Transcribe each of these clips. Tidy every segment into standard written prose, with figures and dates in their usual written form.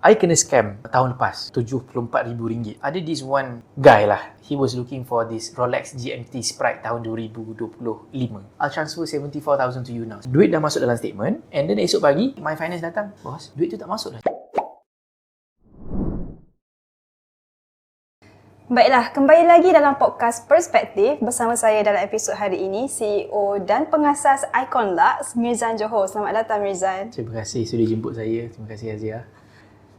I kena scam tahun lepas, RM74,000. Ada this one guy lah, he was looking for this Rolex GMT Sprite tahun 2025. I'll transfer 74,000 to you now. Duit dah masuk dalam statement, and then esok pagi, my finance datang, bos, duit tu tak masuk dah. Baiklah, kembali lagi dalam podcast Perspektif bersama saya dalam episod hari ini, CEO dan pengasas Icon Lux, Mirzan Johor. Selamat datang, Mirzan. Terima kasih sudah jemput saya. Terima kasih, Azia.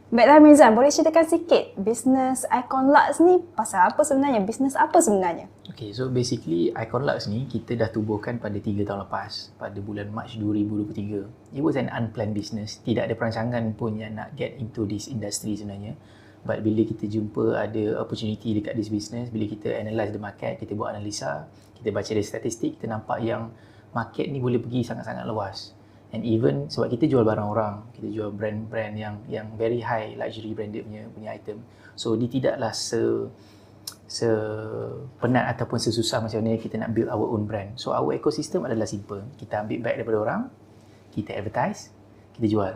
Baiklah, Mirzan, boleh ceritakan sikit bisnes Icon Lux ni pasal apa sebenarnya? Bisnes apa sebenarnya? Okay, so basically Icon Lux ni kita dah tubuhkan pada 3 tahun lepas, pada bulan Mac 2023. It was an unplanned business. Tidak ada perancangan pun yang nak get into this industry sebenarnya. But bila kita jumpa ada opportunity dekat this business, bila kita analyse the market, kita buat analisa, kita baca dari statistik, kita nampak yang market ni boleh pergi sangat-sangat luas. And even sebab kita jual barang orang, kita jual brand-brand yang very high luxury branded punya item. So dia tidaklah penat ataupun sesusah macam mana kita nak build our own brand. So our ecosystem adalah simple. Kita ambil back daripada orang, kita advertise, kita jual.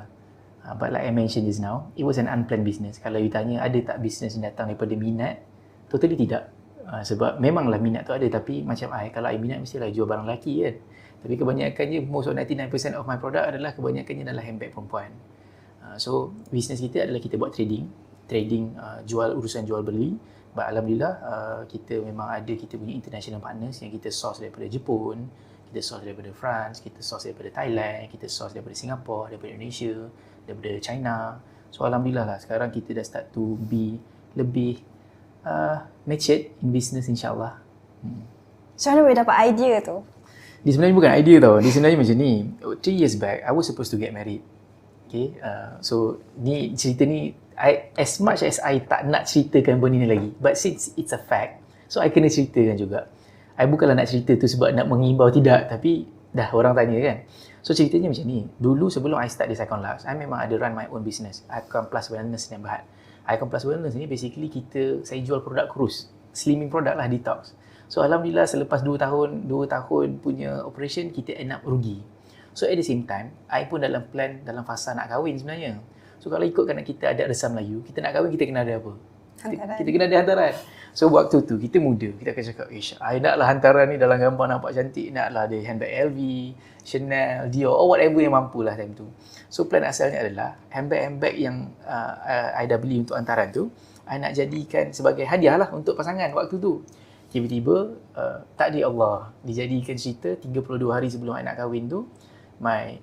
But like I mentioned just now, it was an unplanned business. Kalau you tanya ada tak business yang datang daripada minat, totally tidak. Sebab memanglah minat tu ada, tapi macam kalau I minat mestilah jual barang lelaki kan. Tapi kebanyakannya, most of 99% of my product adalah kebanyakannya adalah handbag perempuan. So business kita adalah kita buat trading, urusan jual beli. But Alhamdulillah kita memang ada kita punya international partners yang kita source daripada Jepun, kita source daripada France, kita source daripada Thailand, kita source daripada Singapore, daripada Indonesia, daripada China. So Alhamdulillah lah sekarang kita dah start to be lebih matured in business, insyaAllah. Macam mana boleh dapat idea tu? Dia sebenarnya bukan idea tau. Dia sebenarnya macam ni. 3 years back, I was supposed to get married. Okay. So ni cerita ni, as much as I tak nak ceritakan benda ni lagi, but since it's a fact, so I kena ceritakan juga. I bukanlah nak cerita tu sebab nak mengimbau, tidak, tapi dah orang tanya kan. So ceritanya macam ni. Dulu sebelum I start this Icon Lux, I memang ada run my own business, Icon Plus Wellness dan Berhad. Icon Plus Wellness ni basically saya jual produk kurus, slimming produk lah, detox. So Alhamdulillah selepas 2 tahun punya operation, kita end up rugi. So at the same time, I pun dalam plan, dalam fasa nak kahwin sebenarnya. So kalau ikutkan kita ada resam Melayu, kita nak kahwin, kita kena ada apa? Kita kena ada hantaran. So waktu tu kita muda, kita akan cakap, I naklah hantaran ni dalam gambar nampak cantik, naklah ada handbag LV, Chanel, Dior, or whatever yang mampu lah time tu. So plan asalnya adalah handbag yang I dah beli untuk hantaran tu, I nak jadikan sebagai hadiah lah untuk pasangan waktu tu. Tiba-tiba, takdir Allah, dijadikan cerita 32 hari sebelum I nak kahwin tu,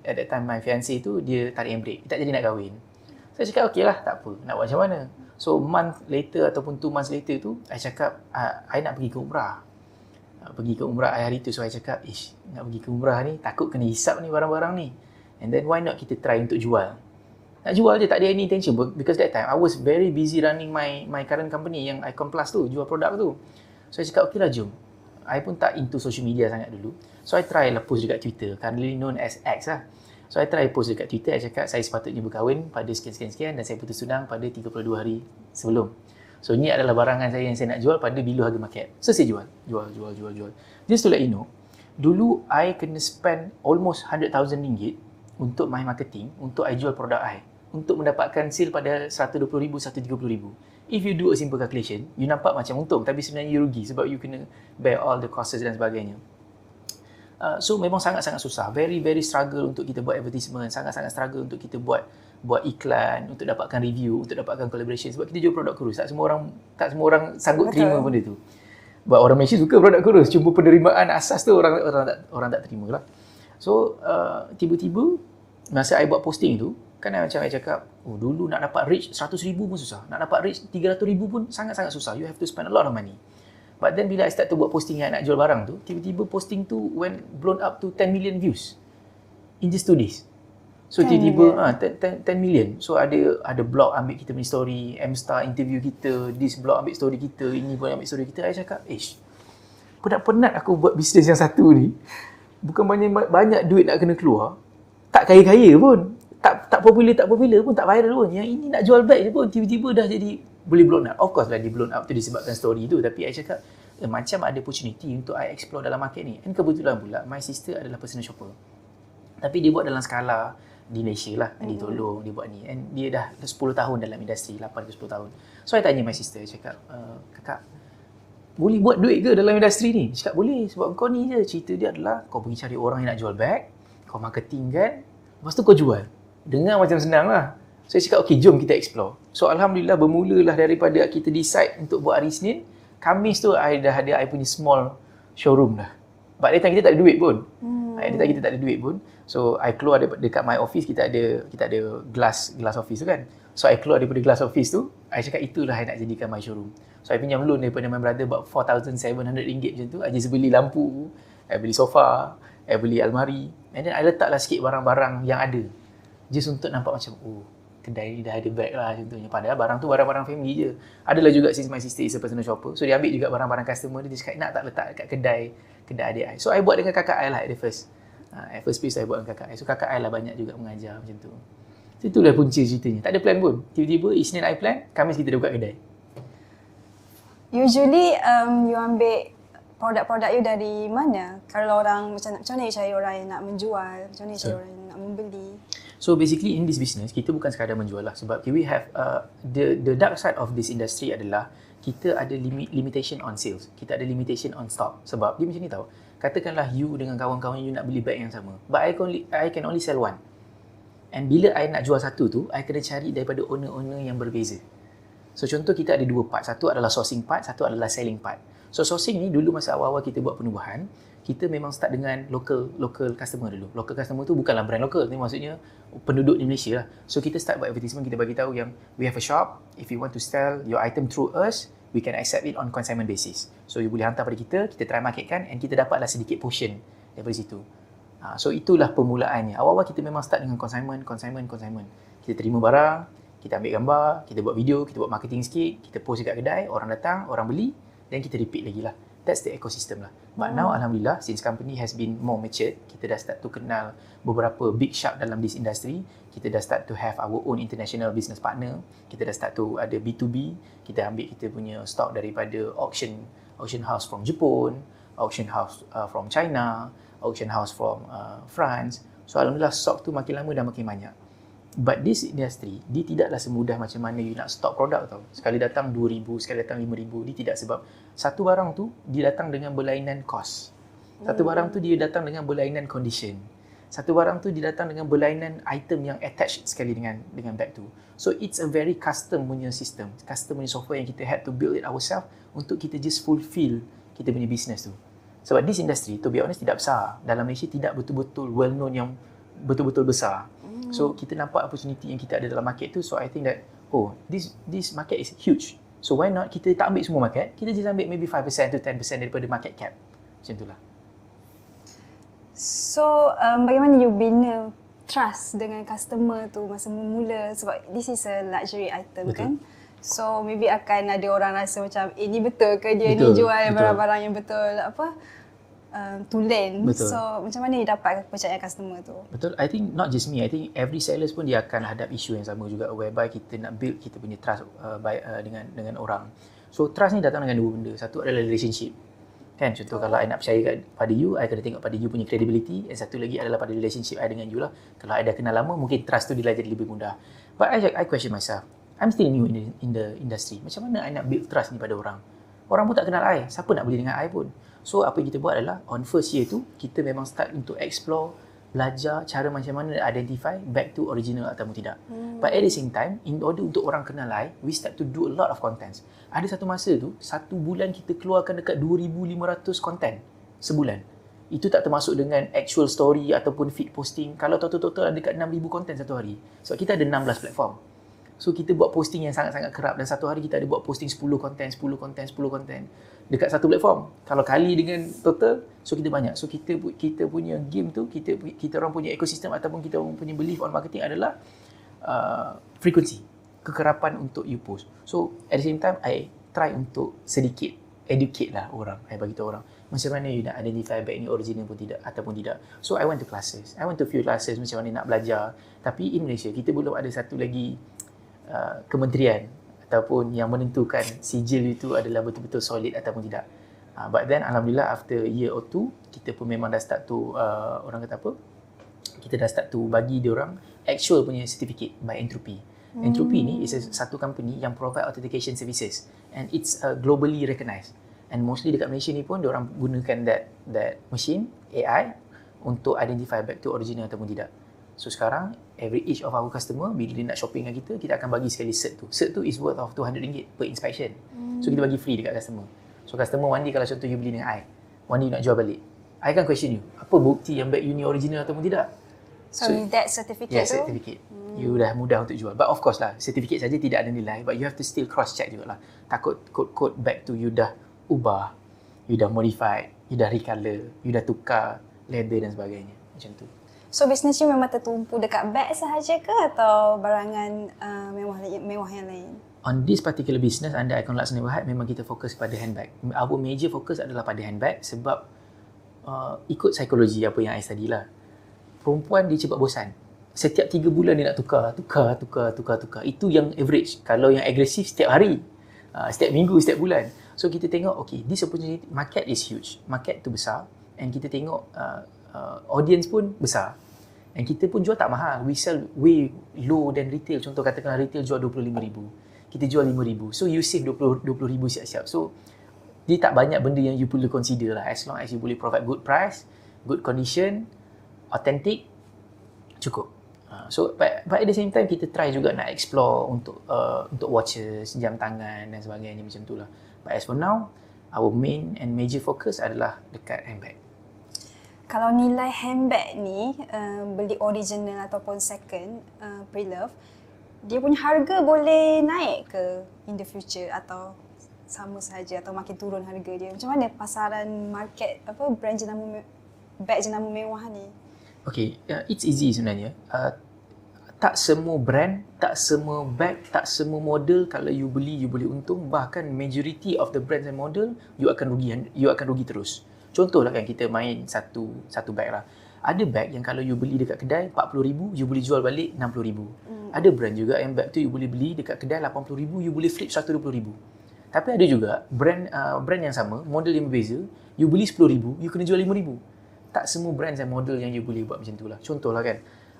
at that time my fiancé tu, dia tarik handbrake, dia tak jadi nak kahwin. Saya cakap, okey lah, tak apa, nak buat macam mana? So month later ataupun 2 months later tu, I cakap, I nak pergi ke umrah. Pergi ke umrah hari tu, so I cakap, nak pergi ke umrah ni, takut kena hisap ni barang-barang ni. And then why not kita try untuk jual? Nak jual je, tak ada any intention, because that time I was very busy running my current company yang Icon Plus tu, jual produk tu. So I cakap, okey lah, jom. I pun tak into social media sangat dulu. So I try lah post dekat Twitter, currently known as X lah. So I try post dekat Twitter, I cakap saya sepatutnya berkahwin pada sekian-sekian dan saya putus tunang pada 32 hari sebelum. So ni adalah barangan saya yang saya nak jual pada bila harga market. So saya jual. Just to let you know, dulu I kena spend almost RM100,000 untuk my marketing, untuk I jual produk I. Untuk mendapatkan sale pada RM120,000, RM130,000. If you do a simple calculation, you nampak macam untung, tapi sebenarnya you rugi sebab you kena bear all the costs dan sebagainya. So memang sangat-sangat susah, very struggle untuk kita buat advertisement, sangat-sangat struggle untuk kita buat iklan, untuk dapatkan review, untuk dapatkan collaboration, sebab kita jual produk kurus. Tak semua orang sanggup terima benda tu. But orang Malaysia suka produk kurus, cuma penerimaan asas tu orang tak terima lah. So tiba-tiba masa I buat posting tu, kan macam I cakap, dulu nak dapat reach 100,000 pun susah, nak dapat reach 300,000 pun sangat-sangat susah. You have to spend a lot of money. But then bila I start to buat posting yang nak jual barang tu, tiba-tiba posting tu went blown up to 10 million views in just 2 days. So tiba-tiba 10 million. So ada blog ambil kita punya story, M-Star interview kita, this blog ambil story kita, ini pun ambil story kita. I cakap, penat aku buat bisnes yang satu ni. Bukan banyak duit nak kena keluar, tak kaya-kaya pun, tak popular pun, tak viral pun. Yang ini nak jual bag je pun, tiba-tiba dah jadi boleh blown up. Of course lah dia blown up tu disebabkan story tu, tapi I cakap macam ada opportunity untuk I explore dalam market ni. And kebetulan pula my sister adalah personal shopper, tapi dia buat dalam skala di Malaysia lah, dia tolong, dia buat ni. And dia dah 10 tahun dalam industri, 8 ke 10 tahun. So I tanya my sister, cakap, kakak, boleh buat duit ke dalam industri ni? Cakap boleh, sebab kau ni je, cerita dia adalah kau pergi cari orang yang nak jual beg, kau marketing kan, lepas tu kau jual. Dengar macam senang lah. So saya cakap, okay, jom kita explore. So Alhamdulillah, bermulalah daripada kita decide untuk buat hari Senin, Khamis tu I dah ada I punya small showroom dah. But that time kita tak ada duit pun. That time kita tak ada duit pun. So I keluar dekat my office, kita ada glass office tu kan. So I keluar daripada glass office tu, I cakap itulah I nak jadikan my showroom. So I pinjam loan daripada my brother about RM4,700 macam tu. I just beli lampu, I beli sofa, I beli almari, and then I letaklah sikit barang-barang yang ada. Just untuk nampak macam, oh, kedai ni dah ada bag lah contohnya. Padahal barang tu barang-barang family je. Adalah juga since my sister is a personal shopper. So dia ambil juga barang-barang customer dia cakap, nak tak letak dekat kedai adik I. So I buat dengan kakak I lah at the first. At first place I buat dengan kakak I. So kakak I lah banyak juga mengajar macam tu. So itulah punca ceritanya. Tak ada plan pun. Tiba-tiba Isnin I plan, Khamis kita dah buka kedai. Usually you ambil produk-produk you dari mana? Kalau orang macam mana you cari orang yang nak menjual? Macam mana you cari orang yang nak membeli? So basically in this business, kita bukan sekadar menjual lah. Sebab we have the dark side of this industry adalah kita ada limitation on sales. Kita ada limitation on stock. Sebab dia macam ni tau. Katakanlah you dengan kawan-kawan you nak beli bag yang sama. But I can only sell one. And bila I nak jual satu tu, I kena cari daripada owner-owner yang berbeza. So contoh kita ada dua part. Satu adalah sourcing part, satu adalah selling part. So sourcing ni dulu masa awal-awal kita buat penubuhan, kita memang start dengan local customer dulu. Local customer tu bukanlah brand local, ni maksudnya penduduk di Malaysia lah. So kita start buat advertisement, kita bagi tahu yang we have a shop, if you want to sell your item through us, we can accept it on consignment basis. So you boleh hantar pada kita try marketkan, and kita dapatlah sedikit portion daripada situ. So itulah permulaannya. Awal-awal kita memang start dengan consignment. Kita terima barang, kita ambil gambar, kita buat video, kita buat marketing sikit, kita post dekat kedai, orang datang, orang beli, dan kita repeat lagi lah. That's the ecosystem lah. But now Alhamdulillah, since company has been more matured, kita dah start to kenal beberapa big shop dalam this industry, kita dah start to have our own international business partner, kita dah start to ada B2B, kita ambil kita punya stock daripada auction house from Jepun, auction house from China, auction house from France. So Alhamdulillah stock tu makin lama dah makin banyak. But this industry, dia tidaklah semudah macam mana you nak stock produk tau. Sekali datang 2,000, sekali datang 5,000. Dia tidak, sebab satu barang tu, dia datang dengan berlainan cost. Satu barang tu, dia datang dengan berlainan condition. Satu barang tu, dia datang dengan berlainan item yang attached sekali dengan bag tu. So, it's a very custom punya system. Custom punya software yang kita had to build it ourselves untuk kita just fulfill kita punya business tu. Sebab this industry, to be honest, tidak besar. Dalam Malaysia, tidak betul-betul well known yang betul-betul besar. So kita nampak opportunity yang kita ada dalam market tu. So I think that, oh, this market is huge. So why not kita tak ambil semua market, kita just ambil maybe 5% to 10% daripada market cap. Macam itulah. So bagaimana you bina trust dengan customer tu masa mula, sebab this is a luxury item. Betul. Kan? So maybe akan ada orang rasa macam, ni betul ke dia ni jual barang-barang yang betul tulen. Betul. So macam mana you dapat kepercayaan customer tu? Betul. I think not just me, I think every sellers pun dia akan hadap isu yang sama juga, whereby kita nak build kita punya trust dengan orang. So trust ni datang dengan dua benda. Satu adalah relationship. Kan, contoh kalau I nak percaya pada you, I kena tengok pada you punya credibility. And satu lagi adalah pada relationship I dengan you lah. Kalau I dah kenal lama, mungkin trust tu dia jadi lebih mudah. But I question myself, I'm still new in the industry. Macam mana I nak build trust ni pada orang? Orang pun tak kenal I, siapa nak beli dengan I pun? So apa yang kita buat adalah, on first year tu, kita memang start untuk explore, belajar cara macam mana identify back to original ataupun tidak. But at the same time, in order untuk orang kenal I, we start to do a lot of contents. Ada satu masa tu, satu bulan kita keluarkan dekat 2,500 content sebulan. Itu tak termasuk dengan actual story ataupun feed posting. Kalau total ada dekat 6,000 content satu hari. Sebab kita ada 16 platform. So kita buat posting yang sangat-sangat kerap, dan satu hari kita ada buat posting 10 content dekat satu platform. Kalau kali dengan total, so kita banyak. So kita punya game tu, kita orang punya ekosistem ataupun kita orang punya belief on marketing adalah frequency, kekerapan untuk you post. So at the same time, I try untuk sedikit educate lah orang. I bagi tahu orang macam mana you nak identify bag ni original pun tidak ataupun tidak. So I went to classes. I went to few classes macam mana nak belajar. Tapi in Malaysia, kita belum ada satu lagi kementerian ataupun yang menentukan sijil itu adalah betul-betul solid ataupun tidak. But then Alhamdulillah after a year or two, kita pun memang dah start to orang kata apa, kita dah start to bagi dia orang actual punya certificate by Entropy. Entropy ni is satu company yang provide authentication services and it's globally recognized. And mostly dekat Malaysia ni pun diorang gunakan that machine AI untuk identify back to original ataupun tidak. So sekarang each of our customer bila dia nak shopping dengan kita akan bagi sekali cert tu. Cert tu is worth of RM200 per inspection. So kita bagi free dekat customer. So customer one day kalau contoh you beli dengan I, one day you nak jual balik, I akan question you, apa bukti yang bag you ni original ataupun tidak? So that certificate tu? Certificate. You dah mudah untuk jual. But of course lah, certificate saja tidak ada nilai, but you have to still cross check jugalah. Takut kod bag tu you dah ubah, you dah modified, you dah recolor, you dah tukar leather dan sebagainya. Macam tu. So business you memang tertumpu dekat bag sahaja ke atau barangan mewah yang lain? On this particular business, under Icon Luxury Berhad, memang kita fokus pada handbag. Our major focus adalah pada handbag sebab ikut psikologi apa yang I study lah. Perempuan dia cepat bosan. Setiap 3 bulan dia nak tukar. Itu yang average. Kalau yang agresif setiap hari, setiap minggu, setiap bulan. So kita tengok, okay, this opportunity, market is huge. Market tu besar. And kita tengok audience pun besar. And kita pun jual tak mahal. We sell way low than retail. Contoh katakanlah retail jual RM25,000. Kita jual RM5,000. So you save RM20,000 siap-siap. So dia tak banyak benda yang you perlu consider lah. As long as you boleh provide good price, good condition, authentic, cukup. So but at the same time kita try juga nak explore untuk watches, jam tangan dan sebagainya macam tu lah. But as for now, our main and major focus adalah dekat handbag. Kalau nilai handbag ni beli original ataupun second pre-love, dia punya harga boleh naik ke in the future atau sama sahaja atau makin turun harga dia? Macam mana pasaran market brand bag jenama mewah ni? Okay, it's easy sebenarnya. Tak semua brand, tak semua bag, tak semua model kalau you beli you boleh untung. Bahkan majority of the brands and model you akan rugi terus. Contohlah kan kita main satu bag lah. Ada bag yang kalau you beli dekat kedai RM40,000 you boleh jual balik RM60,000. Ada brand juga yang bag tu you boleh beli dekat kedai RM80,000 you boleh flip RM120,000. Tapi ada juga brand yang sama, model yang berbeza, you beli RM10,000 you kena jual RM5,000. Tak semua brand dan model yang you boleh buat macam tu lah. Contohlah kan,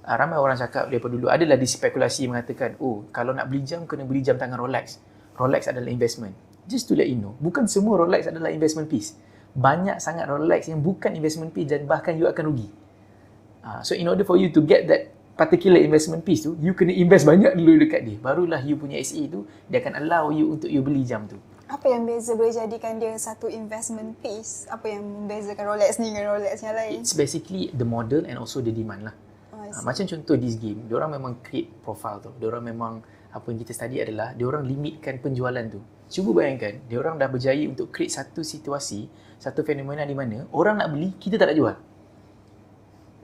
ramai orang cakap daripada dulu, adalah dispekulasi mengatakan, oh kalau nak beli jam, kena beli jam tangan Rolex. Rolex adalah investment. Just to let you know, bukan semua Rolex adalah investment piece. Banyak sangat Rolex yang bukan investment piece dan bahkan you akan rugi. So in order for you to get that particular investment piece tu, you kena invest banyak dulu dekat dia. Barulah you punya SA tu, dia akan allow you untuk you beli jam tu. Apa yang beza boleh jadikan dia satu investment piece? Apa yang membezakan Rolex ni dengan Rolex yang lain? It's basically the model and also the demand lah. Macam contoh this game, diorang memang create profile tu. Diorang memang, apa yang kita study adalah, diorang limitkan penjualan tu. Cuba bayangkan, diorang dah berjaya untuk create satu situasi, satu fenomena di mana orang nak beli, kita tak nak jual.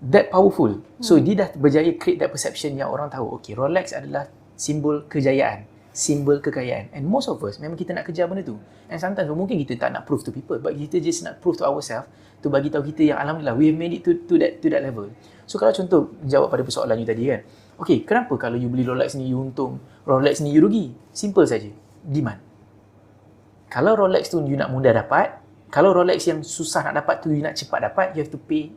That powerful. So dia dah berjaya create that perception yang orang tahu, okay, Rolex adalah simbol kejayaan, simbol kekayaan. And most of us, memang kita nak kejar benda tu. And sometimes mungkin kita tak nak prove to people, but kita just nak prove to ourselves, to bagi tahu kita yang alhamdulillah, we have made it to that level. So kalau contoh, jawab pada persoalan you tadi kan, okay, kenapa kalau you beli Rolex ni you untung, Rolex ni you rugi? Simple saja, demand. Kalau Rolex tu you nak mudah dapat, kalau Rolex yang susah nak dapat tu you nak cepat dapat, you have to pay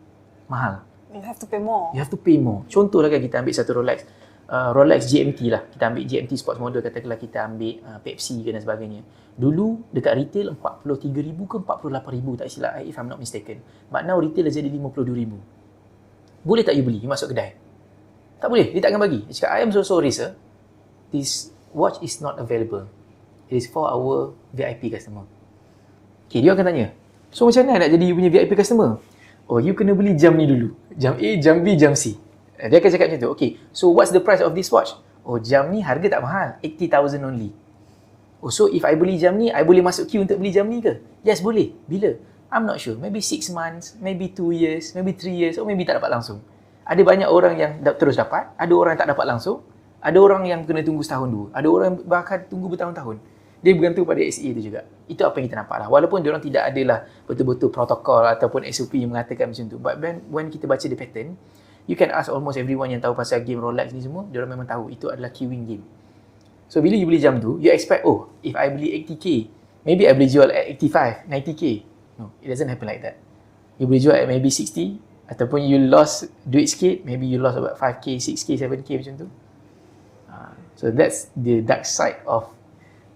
mahal. You have to pay more. You have to pay more. Contohlah kan kita ambil satu Rolex, Rolex GMT lah. Kita ambil GMT sports model, katakanlah kita ambil Pepsi ke dan sebagainya. Dulu dekat retail 43,000 ke 48,000 tak silap if I'm not mistaken. But now retail dah jadi 52,000. Boleh tak you beli? You masuk kedai? Tak boleh. Dia tak akan bagi. Dia cakap, I am so sorry sir. This watch is not available. It is for our VIP customer. Okay, dia akan tanya, so macam mana nak jadi you punya VIP customer? Oh, you kena beli jam ni dulu. Jam A, jam B, jam C. Dia akan cakap macam tu. Okay, so what's the price of this watch? Oh, jam ni harga tak mahal. 80,000 only. Oh, so if I beli jam ni, I boleh masuk queue untuk beli jam ni ke? Yes, boleh. Bila? I'm not sure. Maybe 6 months, maybe 2 years, maybe 3 years, or maybe tak dapat langsung. Ada banyak orang yang terus dapat, ada orang yang tak dapat langsung, ada orang yang kena tunggu setahun dulu, ada orang bahkan tunggu bertahun-tahun. Dia bergantung pada SA tu juga. Itu apa yang kita nampak lah. Walaupun diorang tidak adalah betul-betul protokol ataupun SOP yang mengatakan macam tu. But when kita baca the pattern, you can ask almost everyone yang tahu pasal game Rolex ni semua, diorang memang tahu itu adalah queuing game. So bila you beli jam tu, you expect, oh, if I beli 80k, maybe I boleh jual at 85, 90k. No, it doesn't happen like that. You boleh jual at maybe 60, Ataupun you lost duit sikit, maybe you lost about 5k, 6k, 7k macam tu. So that's the dark side of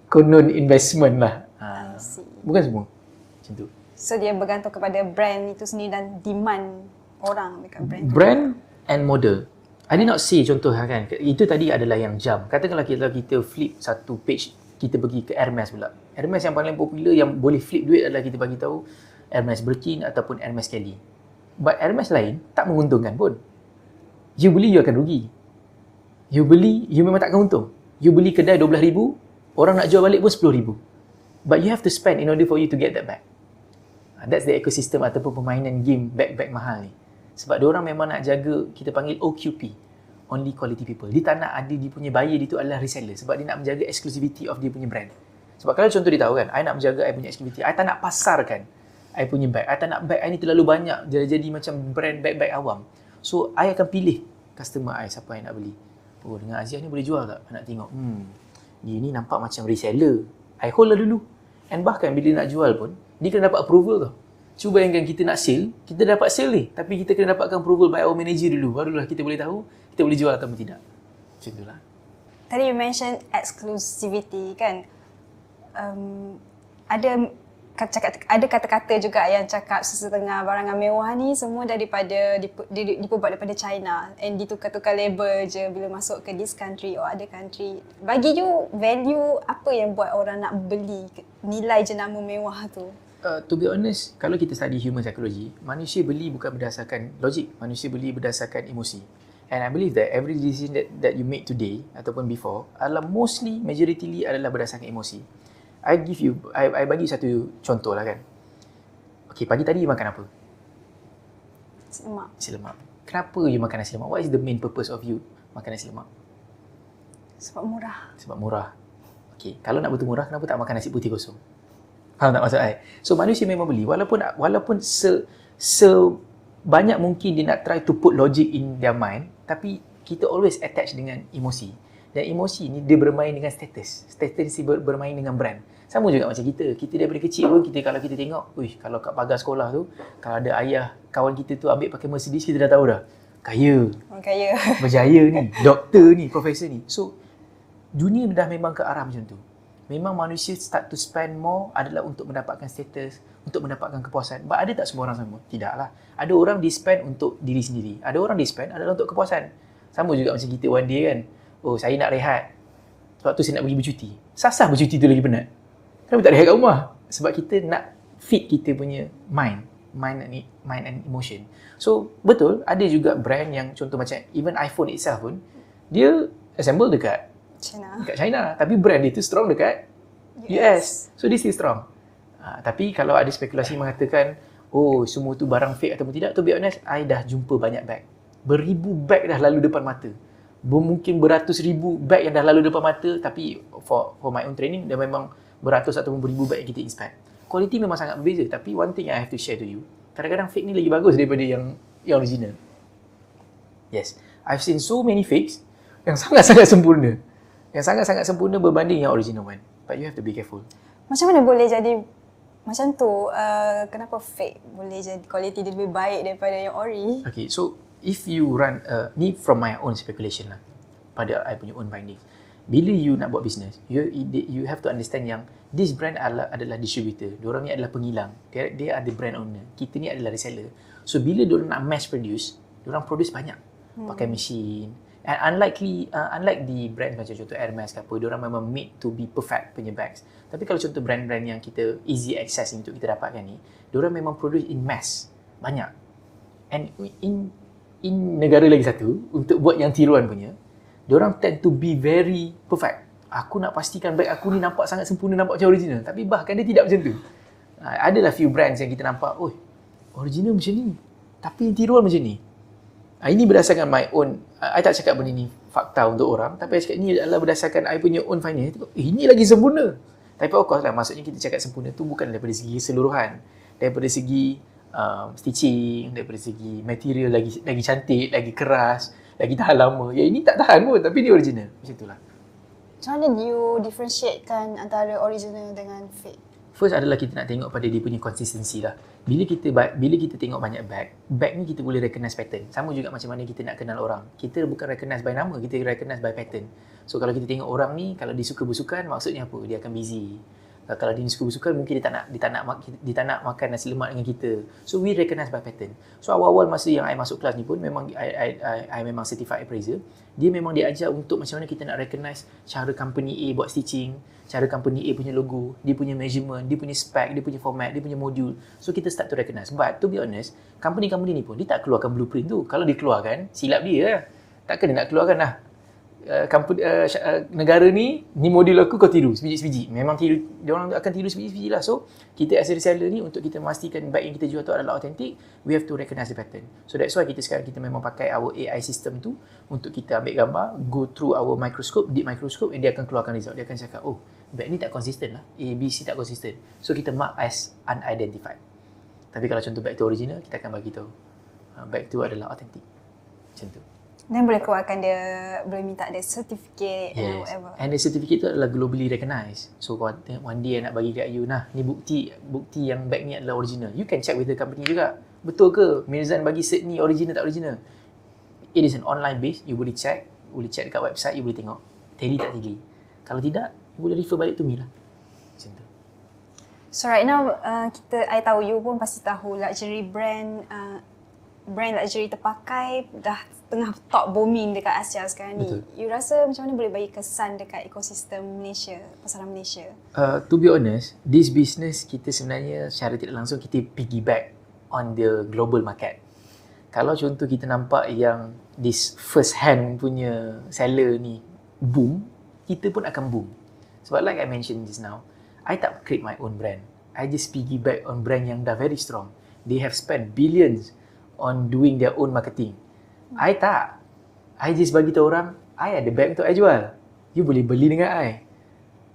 konon investment lah. I see. Bukan semua macam tu. So dia bergantung kepada brand itu sendiri dan demand orang dekat brand tu. Brand and model. I did not say contoh kan, itu tadi adalah yang jam. Katakanlah kita flip satu page, kita pergi ke Hermes pula. Hermes yang paling popular yang boleh flip duit adalah kita bagi tahu Hermes Birkin ataupun Hermes Kelly. But Hermes lain tak menguntungkan pun. You beli, you akan rugi. You beli, you memang tak akan untung. You beli kedai 12,000, orang nak jual balik pun 10,000. But you have to spend in order for you to get that back. That's the ecosystem ataupun permainan game bag mahal ni. Sebab diorang memang nak jaga, kita panggil OQP, only quality people. Dia tak nak ada dia punya buyer dia tu adalah reseller. Sebab dia nak menjaga exclusivity of dia punya brand. Sebab kalau contoh dia tahu kan, I nak menjaga I punya exclusivity, I tak nak pasarkan I punya bag. I tak nak bag I ni terlalu banyak jadi macam brand bag awam. So, I akan pilih customer I, siapa I nak beli. Oh, dengan Aziah ni boleh jual tak? I nak tengok. Dia ni nampak macam reseller. I hold lah dulu. And bahkan bila nak jual pun, dia kena dapat approval tau. Cuba bayangkan kita nak sale, kita dapat sale ni. Tapi kita kena dapatkan approval by our manager dulu. Barulah kita boleh tahu, kita boleh jual atau tidak. Macam itulah. Tadi you mention exclusivity kan. Ada kata-kata juga yang cakap sesetengah barangan mewah ni semua dibuat daripada China and ditukar-tukar label je bila masuk ke this country or other country. Bagi you, value apa yang buat orang nak beli nilai jenama mewah tu? To be honest, kalau kita study human psychology, manusia beli bukan berdasarkan logik, manusia beli berdasarkan emosi. And I believe that every decision that you make today ataupun before adalah majoritarily adalah berdasarkan emosi. I bagi satu contoh lah kan. Okay, pagi tadi you makan apa? Nasi lemak. Kenapa you makan nasi lemak? What is the main purpose of you makan nasi lemak? Sebab murah. Sebab murah. Okay, kalau nak betul murah, kenapa tak makan nasi putih kosong? Faham tak maksud I? So manusia memang beli walaupun banyak mungkin dia nak try to put logic in their mind, tapi kita always attach dengan emosi. Dan emosi ni dia bermain dengan status. Status ni bermain dengan brand. Sama juga macam kita. Kita daripada kecil pun kalau kita tengok, kalau kat pagar sekolah tu, kalau ada ayah kawan kita tu ambil pakai Mercedes, kita dah tahu dah. Kaya. Berjaya ni, doktor ni, profesor ni. So dunia dah memang ke arah macam tu. Memang manusia start to spend more adalah untuk mendapatkan status, untuk mendapatkan kepuasan. But ada tak semua orang sama? Tidaklah. Ada orang di spend untuk diri sendiri. Ada orang di spend adalah untuk kepuasan. Sama juga macam kita one day kan. Oh, saya nak rehat. Sebab tu saya nak pergi bercuti. Sasah bercuti tu lagi penat. Kenapa tak rehat kat rumah? Sebab kita nak fit kita punya mind and emotion. So, betul, ada juga brand yang contoh macam even iPhone itself pun, dia assemble dekat China. Tapi brand dia tu strong dekat US. So, dia still strong. Tapi kalau ada spekulasi mengatakan, oh, semua tu barang fake ataupun tidak, to be honest, I dah jumpa banyak bag. Beribu bag dah lalu depan mata. Mungkin beratus ribu bag yang dah lalu depan mata, tapi for my own training, dah memang beratus ataupun beribu bag yang kita inspire. Quality memang sangat berbeza, tapi one thing I have to share to you, kadang-kadang fake ni lagi bagus daripada yang original. Yes, I've seen so many fakes yang sangat-sangat sempurna. Yang sangat-sangat sempurna berbanding yang original one. But you have to be careful. Macam mana boleh jadi macam tu? Kenapa fake boleh jadi quality dia lebih baik daripada yang ori? Okay, so if you run, ni from my own speculation lah, pada I punya own findings. Bila you nak buat business, you have to understand yang this brand adalah distributor. Diorang ni adalah pengilang. Dia ada brand owner. Kita ni adalah reseller. So bila diorang nak mass produce, diorang produce banyak. Pakai mesin. And unlike the brand macam contoh Hermes ke apa, diorang memang made to be perfect punya bags. Tapi kalau contoh brand-brand yang kita easy access untuk kita dapatkan ni, diorang memang produce in mass. Banyak. And in negara lagi satu, untuk buat yang tiruan punya, diorang tend to be very perfect. Aku nak pastikan bag aku ni nampak sangat sempurna, nampak macam original. Tapi bahkan dia tidak macam tu. Adalah few brands yang kita nampak, oh, original macam ni. Tapi yang tiruan macam ni. Ini berdasarkan my own, I tak cakap benda ni fakta untuk orang, tapi I cakap ni adalah berdasarkan I punya own finding. Ini lagi sempurna. Tapi of course lah, maksudnya kita cakap sempurna tu bukan daripada segi keseluruhan. Daripada segi stitching, daripada segi material lagi cantik, lagi keras, lagi tahan lama. Ya ini tak tahan pun, tapi ni original. Macam itulah. Macam mana you differentiatekan antara original dengan fake? First adalah kita nak tengok pada dia punya consistency lah. Bila kita tengok banyak bag ni kita boleh recognize pattern. Sama juga macam mana kita nak kenal orang. Kita bukan recognize by nama, kita recognize by pattern. So kalau kita tengok orang ni, kalau dia suka bersukan, maksudnya apa? Dia akan busy. Kalau dia suka bersukan, mungkin dia tak nak makan nasi lemak dengan kita. So we recognize by pattern. So awal-awal masa yang I masuk kelas ni pun memang I memang certified appraiser. Dia memang diajar untuk macam mana kita nak recognize cara company A buat stitching, cara company A punya logo, dia punya measurement, dia punya spec, dia punya format, dia punya module. So kita start to recognize. But to be honest, company-company ni pun dia tak keluarkan blueprint tu. Kalau dia keluarkan, silap dia lah. Takkan dia nak keluarkan lah. Negara ni modul aku kau tiru sebiji-sebiji. Memang tiru, dia orang akan tiru sebiji-sebiji lah. So kita as a reseller ni untuk kita memastikan bag yang kita jual tu adalah authentic, we have to recognize the pattern. So that's why kita memang pakai our AI system tu untuk kita ambil gambar, go through our microscope, deep microscope, and dia akan keluarkan result. Dia akan cakap, oh bag ni tak konsisten lah, A, B, C tak konsisten. So kita mark as unidentified. Tapi kalau contoh bag tu original, kita akan bagi tahu bag tu adalah authentic. Macam tu. Dan boleh keluarkan dia, boleh minta dia certificate and whatever. And the certificate tu adalah globally recognized. So one day nak bagi kat you, nah ni bukti yang bag ni adalah original. You can check with the company juga. Betul ke Mirzan bagi cert ni original tak original? It is an online base, you boleh check dekat website, you boleh tengok tally tak tally. Kalau tidak, you boleh refer balik to me lah. Macam tu. So right now, I tahu you pun pasti tahu luxury brand luxury terpakai dah tengah top booming dekat Asia sekarang ni. Betul. You rasa macam mana boleh bagi kesan dekat ekosistem Malaysia, pasaran Malaysia? To be honest, this business kita sebenarnya secara tidak langsung kita piggyback on the global market. Kalau contoh kita nampak yang this first hand punya seller ni boom, kita pun akan boom. Sebab like I mentioned just now, I tak create my own brand. I just piggyback on brand yang dah very strong. They have spent billions on doing their own marketing. I tak. I just bagi tahu orang, I ada bag untuk I jual. You boleh beli dengan I.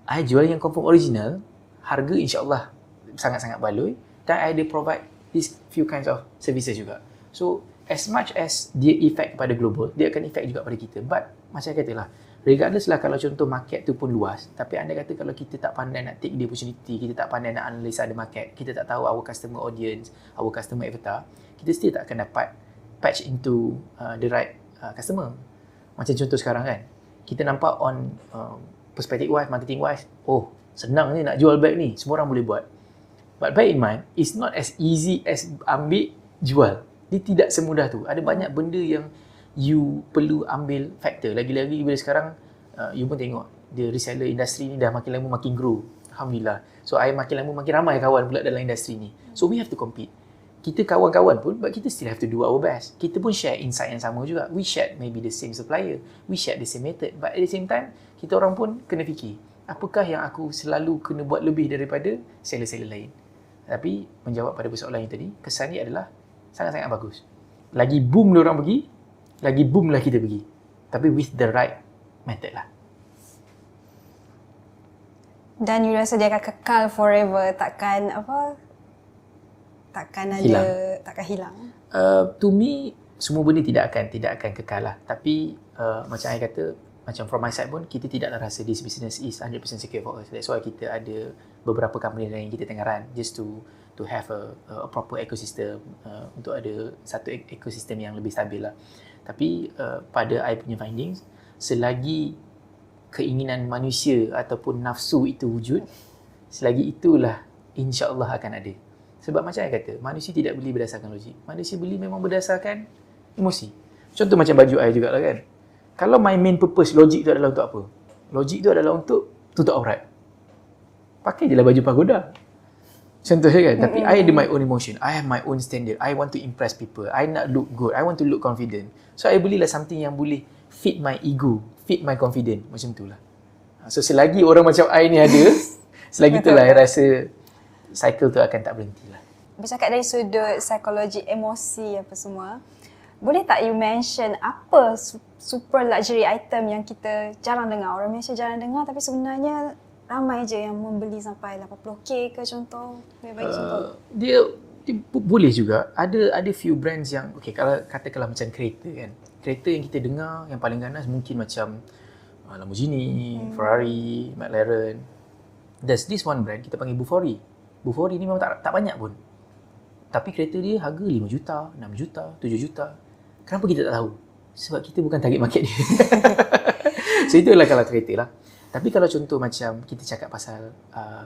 I jual yang confirm original, harga insyaAllah sangat-sangat baloi, dan I ada provide these few kinds of services juga. So, as much as dia effect kepada global, dia akan effect juga pada kita. But, macam saya katalah, regardless lah kalau contoh market tu pun luas, tapi anda kata kalau kita tak pandai nak take the opportunity, kita tak pandai nak analisa the market, kita tak tahu our customer audience, our customer avatar, kita still tak akan dapat patch into the right customer. Macam contoh sekarang kan, kita nampak on perspective wise, marketing wise, oh senang ni nak jual bag ni, semua orang boleh buat. But bear in mind, it's not as easy as ambil, jual. Dia tidak semudah tu. Ada banyak benda yang you perlu ambil factor. Lagi-lagi bila sekarang, you pun tengok, the reseller industry ni dah makin lama makin grow. Alhamdulillah. So, I makin lama makin ramai kawan pula dalam industri ni. So, we have to compete. Kita kawan-kawan pun, but kita still have to do our best. Kita pun share insight yang sama juga. We share maybe the same supplier. We share the same method. But at the same time, kita orang pun kena fikir, apakah yang aku selalu kena buat lebih daripada seller-seller lain? Tapi, menjawab pada persoalan yang tadi, kesan ni adalah sangat-sangat bagus. Lagi boom diorang pergi, lagi boom lah kita pergi. Tapi with the right method lah. Dan you rasa dia akan kekal forever, takkan hilang. To me, semua benda tidak akan kekal lah. Tapi macam saya kata, macam from my side pun, kita tidaklah rasa this business is 100% secure for us. That's why kita ada beberapa company lain yang kita tengah run just to have a proper ecosystem, untuk ada satu ekosistem yang lebih stabil lah. Tapi pada I punya findings, selagi keinginan manusia ataupun nafsu itu wujud, selagi itulah insya-Allah akan ada. Sebab macam saya kata, manusia tidak beli berdasarkan logik. Manusia beli memang berdasarkan emosi. Contoh macam baju I jugalah kan. Kalau my main purpose logik tu adalah untuk apa? Logik tu adalah untuk tutup aurat. Pakai je lah baju pagoda. Contoh saya kan. Tapi I ada my own emotion. I have my own standard. I want to impress people. I nak look good. I want to look confident. So I belilah something yang boleh fit my ego, fit my confidence. Macam tu lah. So selagi orang macam I ni ada, selagi itulah I rasa cycle tu akan tak berhenti lah. Bercakap dari sudut psikologi emosi apa semua, boleh tak you mention apa super luxury item yang kita jarang dengar? Orang Malaysia jarang dengar tapi sebenarnya ramai je yang membeli sampai 80k ke contoh. Boleh bagi contoh? Dia boleh juga. Ada few brands yang, okay, kalau katakanlah macam kereta kan. Kereta yang kita dengar yang paling ganas mungkin macam Lamborghini, Ferrari, McLaren. There's this one brand kita panggil Bufori. Bufori ni memang tak banyak pun. Tapi kereta dia harga 5 juta, 6 juta, 7 juta. Kenapa kita tak tahu? Sebab kita bukan target market dia. So itulah kalau kereta lah. Tapi kalau contoh macam kita cakap pasal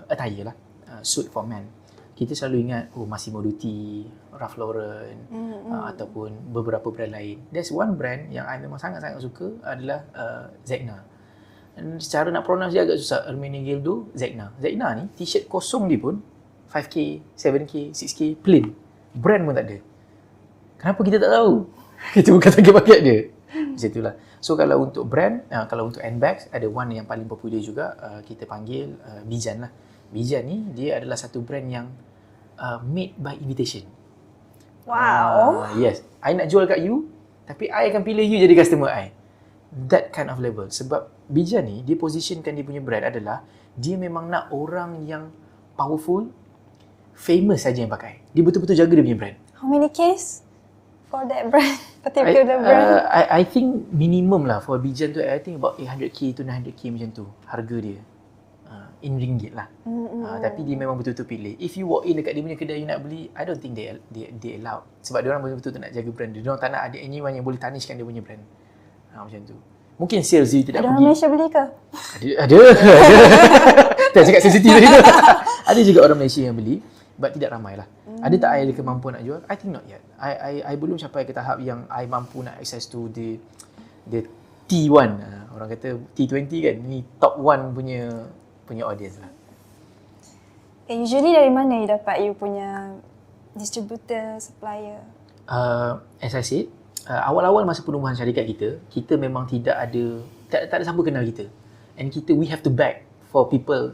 attire lah, suit for men. Kita selalu ingat Massimo Dutti, Ralph Lauren ataupun beberapa brand lain. There's one brand yang I memang sangat-sangat suka adalah Zegna. Dan secara nak pronounce dia agak susah, Ermenegildo Zegna. Zegna ni t-shirt kosong dia pun 5K, 7K, 6K plain. Brand pun tak ada. Kenapa kita tak tahu? Kita bukan target market dia. Macam itulah. So kalau untuk brand, kalau untuk handbags, ada one yang paling popular juga, kita panggil Bijan lah. Bijan ni dia adalah satu brand yang made by invitation. Wow. Yes. I nak jual kat you, tapi I akan pilih you jadi customer I. That kind of level. Sebab Bijan ni, dia positionkan dia punya brand adalah, dia memang nak orang yang powerful, famous saja yang pakai. Dia betul-betul jaga dia punya brand. How many case for that brand? Particular brand? I think minimum lah for Bijan tu, I think about 800k to 900k macam tu harga dia. In ringgit lah. Tapi dia memang betul-betul pilih. If you walk in dekat dia punya kedai you nak beli, I don't think they allow. Sebab dia orang betul-betul nak jaga brand dia. Dia orang tak nak ada anyone yang boleh tarnishkan dia punya brand. Macam tu. Mungkin sales dia tidak ada pergi. Ada orang Malaysia beli ke? Ada. Tak cakap sensitif tadi tu. Ada juga orang Malaysia yang beli, but tidak ramai lah. Ada tak I ada kemampuan nak jual? I think not yet. I belum sampai ke tahap yang I mampu nak access to the T1. Orang kata T20 kan, ni top 1 punya audience lah. Usually dari mana you dapat you punya distributor, supplier? As I said, awal-awal masa penubuhan syarikat kita memang tak ada siapa kenal kita. And we have to beg for people